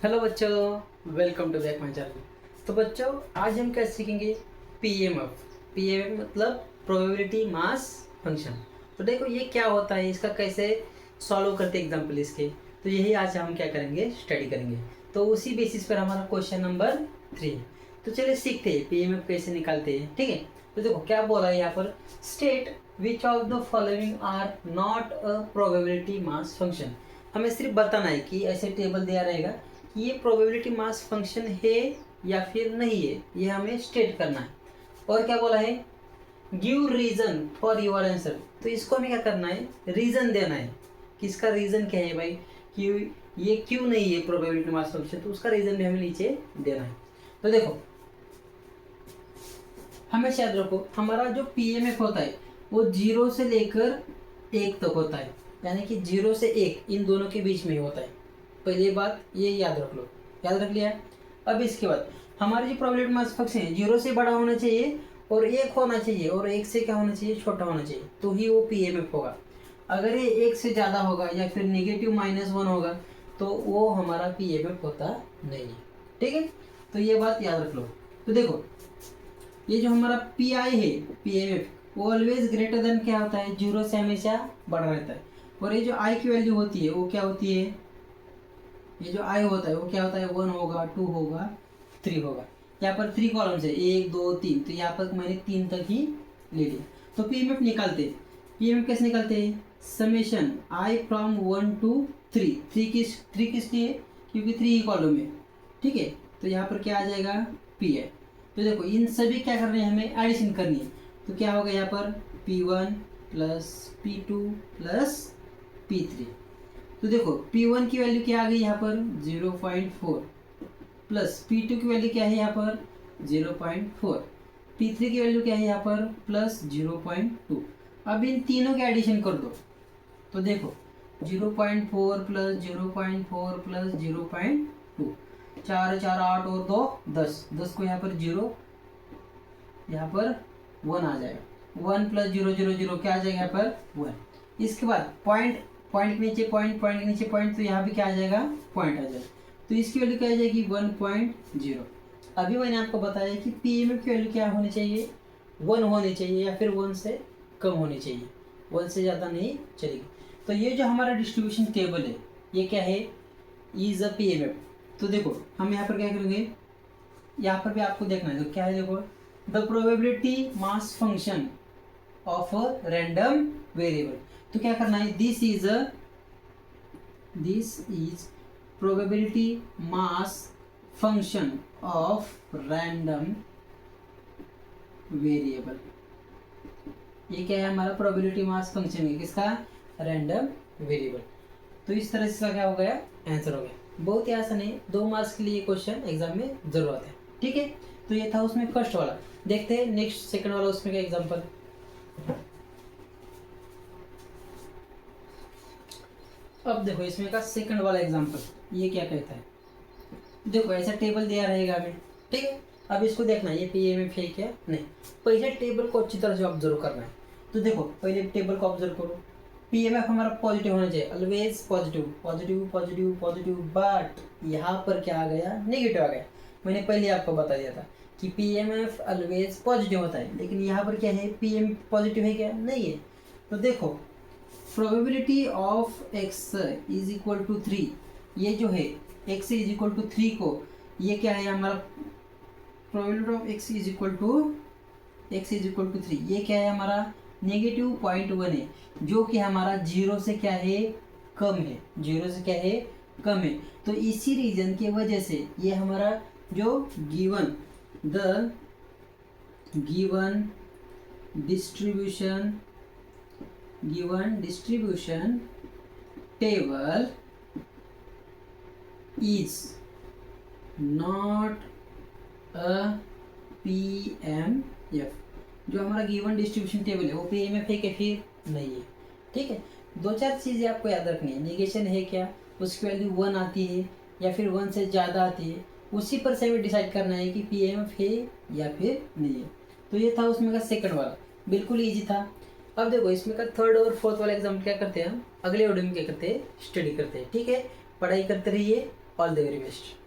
Hello बच्चों, welcome to back my channel. तो बच्चों, आज हम क्या सीखेंगे? पीएमएफ। पीएमएफ मतलब प्रोबेबिलिटी मास फंक्शन। तो देखो ये क्या होता है, इसका कैसे सॉल्व करते हैं एग्जाम्पल इसके। तो यही आज हम क्या करेंगे, स्टडी करेंगे। तो उसी बेसिस पर हमारा क्वेश्चन नंबर 3 है। तो चलिए सीखते हैं पीएमएफ कैसे निकालते हैं। ठीक है, तो देखो क्या बोला है यहाँ पर, state which of the following are not a probability mass function. हमें सिर्फ बताना है कि ऐसे टेबल दिया रहेगा कि ये प्रोबेबिलिटी मास फंक्शन है या फिर नहीं है, ये हमें स्टेट करना है। और क्या बोला है, give reason for your answer. तो इसको हमें क्या करना है, रीजन देना है कि इसका रीजन क्या है भाई, कि ये क्यों नहीं है प्रोबेबिलिटी मास फंक्शन। तो उसका रीजन भी हमें नीचे देना है। तो देखो हमेशा याद रखो, हमारा जो पीएमएफ होता है वो 0 से लेकर 1 तक होता है, यानी कि 0 से 1 इन दोनों के बीच में ही होता है। पहली बात ये याद रख लो, याद रख लिया। अब इसके बाद हमारी जो प्रोबेबिलिटी मास फंक्शन है 0 से बड़ा होना चाहिए और 1 होना चाहिए, और 1 से क्या होना चाहिए, छोटा होना चाहिए, तो ही वो पीएमएफ होगा। अगर ये 1 से ज़्यादा होगा या फिर नेगेटिव -1 होगा तो वो हमारा पीएमएफ होता नहीं है। ठीक है, तो ये बात याद रख लो। तो देखो ये जो हमारा पी आई है, पीएमएफ, वो ऑलवेज ग्रेटर देन क्या होता है, 0 से हमेशा बड़ा रहता है। और ये जो आई की वैल्यू होती है वो क्या होती है, ये जो आई होता है वो क्या होता है, 1 होगा, 2 होगा, 3 होगा। यहाँ पर 3 कॉलम्स है, 1 2 3, तो यहाँ पर मैंने 3 तक ही ले लिया। तो पीएमएफ निकालते हैं। पीएमएफ कैसे निकालते हैं, समेशन आई फ्रॉम 1 to 3। 3 किस लिए, क्योंकि 3 ही कॉलम है। ठीक है, तो यहाँ पर क्या आ जाएगा, पी है। तो देखो इन सभी क्या करनी है, हमें एडिशन करनी है। तो क्या होगा यहाँ पर, P1 plus P2 plus P3। तो देखो P1 की वैल्यू क्या आ गई यहाँ पर, 0.4 प्लस P2 की वैल्यू क्या है यहाँ पर, 0.4, P3 की वैल्यू क्या है यहाँ पर, प्लस 0.2। अब इन तीनों के एडिशन कर दो। तो देखो 0.4 प्लस 0.4 प्लस 0.2, 4 4 8 और 2 10, 10 को यहाँ पर 0, यहाँ पर 1 आ जाएगा। 1 प्लस 0 0 0 क्या आ जाएगा यहाँ पर, 1। इसके बाद पॉइंट, पॉइंट के नीचे पॉइंट, पॉइंट के नीचे पॉइंट, तो यहाँ भी क्या आ जाएगा, पॉइंट आ जाएगा। तो इसकी वैल्यू क्या आ जाएगी, 1.0। अभी मैंने आपको बताया कि पीएमएफ की वैल्यू क्या होनी चाहिए, 1 होनी चाहिए या फिर 1 से कम होनी चाहिए, 1 से ज़्यादा नहीं चलेगी। तो ये जो हमारा डिस्ट्रीब्यूशन टेबल है ये क्या है, इज अ पीएमएफ। तो देखो हम यहाँ पर क्या करेंगे, यहाँ पर भी आपको देखना है। तो क्या है, देखो the probability mass function of a random variable. तो क्या करना है, this is probability mass function of random variable. ये क्या है, हमारा प्रोबेबिलिटी मास फंक्शन है किसका, रैंडम वेरिएबल। तो इस तरह से इसका क्या हो गया, आंसर हो गया। बहुत ही आसान है, 2 मार्क्स के लिए क्वेश्चन एग्जाम में जरूर आता है। ठीक है, तो ये था उसमें फर्स्ट वाला। देखते हैं नेक्स्ट सेकंड वाला, उसमें क्या एग्जांपल। अब देखो इसमें का सेकंड वाला एग्जांपल, ये क्या कहता है। देखो ऐसा टेबल दिया रहेगा हमें। ठीक है, अब इसको देखना है ये पीएमएफ है क्या नहीं। पहले टेबल को अच्छी तरह से ऑब्जर्व करना है। तो देखो पहले टेबल को ऑब्जर्व करो। पीएमएफ हमारा पॉजिटिव होना चाहिए, always positive positive positive positive. But यहाँ पर क्या आ गया, नेगेटिव आ गया। मैंने पहले आपको बता दिया था कि पीएमएफ ऑलवेज पॉजिटिव होता है, लेकिन यहाँ पर क्या है, पीएम पॉजिटिव है क्या, नहीं है। तो देखो probability of x is equal to 3, ये जो है x इज इक्वल टू 3 को, ये क्या है हमारा, probability of x is equal to 3, ये क्या है हमारा, -0.1 है, जो कि हमारा 0 से क्या है, कम है, 0 से क्या है, कम है। तो इसी रीजन की वजह से ये हमारा जो given distribution table is not a PMF. जो हमारा गिवन डिस्ट्रीब्यूशन टेबल है वो पीएमएफ है क्या, फिर नहीं है। ठीक है, 2-4 चीज़ें आपको याद रखनी है। नेगेशन है क्या, उसकी वैल्यू 1 आती है या फिर 1 से ज़्यादा आती है, उसी पर से हमें डिसाइड करना है कि पीएमएफ है या फिर नहीं है। तो ये था उसमें का सेकंड वाला, बिल्कुल इजी था। अब देखो इसमें का थर्ड और फोर्थ वाला एग्जाम क्या करते हैं, हम अगले वीडियो में क्या करते हैं, स्टडी करते हैं। ठीक है, पढ़ाई करते रहिए, ऑल द वेरी बेस्ट।